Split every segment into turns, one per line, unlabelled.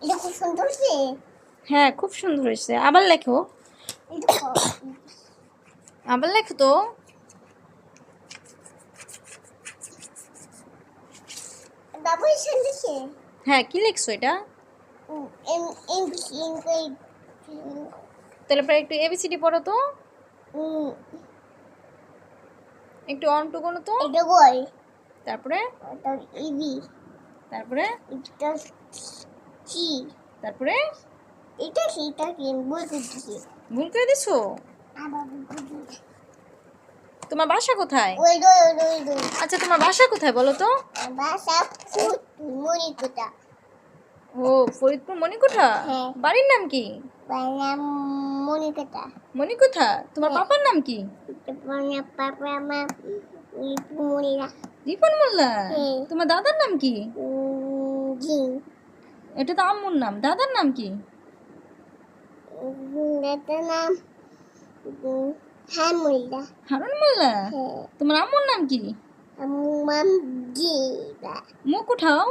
এটা খুব সুন্দর হয়েছে।
হ্যাঁ, খুব সুন্দর হয়েছে। আবার লেখো,
এটা
আবার লেখো তো।
বাবু সুন্দর।
হ্যাঁ, কি লিখছো এটা?
এম এম এম
তাহলে পরে একটু এবিসিডি পড়ো তো, একটু অন টু করো তো।
এটা বই।
তারপরে
এটা ইবি।
তারপরে
এটা সি।
তারপরে
এটা সেটা কি বলতে দিছি।
ভুল করে দিছো।
আবার
তোমার বাসা কোথায়?
ওই দো
আচ্ছা, তোমার বাসা কোথায় বলো তো?
বাসা ফুট মনিকোটা।
ও, ফরিদপুর মণিকোঠা।
হ্যাঁ।
বাড়ির নাম কি?
বানাম মনিকোটা।
মণিকোঠা। তোমার
হ্যাঁ।
পাপার নাম কি?
বানা পাপা মা মনিরা।
রিপন মোল্লা।
হ্যাঁ।
তোমার দাদার নাম কি?
জি।
এটা তো আম্মুর নাম। দাদার নাম কি?
এটা নাম হামুল্লা।
হারুন মোল্লা।
হ্যাঁ।
তোমার আম্মুর নাম কি?
মাম জি।
মুখ উঠাও,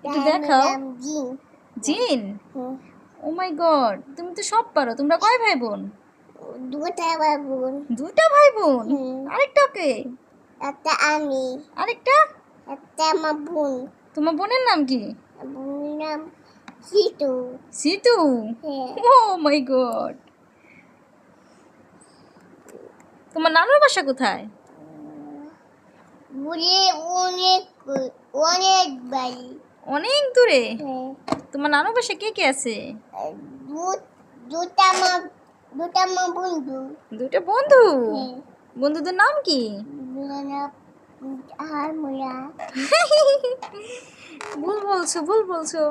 একটু দেখাও।
নাম জি।
জিন। ও মাই গড, তুমি তো সব পারো। তোমরা কয় ভাই বোন?
দুটা বাবুন।
দুইটা ভাই বোন।
হুম।
আরেকটা কে?
একটা আমি।
আরেকটা?
একটা আমার বোন।
তোমার বোনের নাম কি?
বোনের নাম সিতু।
সিতু।
হ্যাঁ।
ও মাই গড। তোমার নানুর বাসা কোথায়?
বুড়ি অনেক অনেক বাড়ি।
অনেক দূরে।
হ্যাঁ।
তোমার নানুর বাসা কে কে আছে?
দুটা মা দুটা মা বন্ধু।
দুইটা বন্ধু।
হ্যাঁ।
বন্ধুদের নাম কি?
হারমোনা।
ভুল বলছো, ভুল বলছো।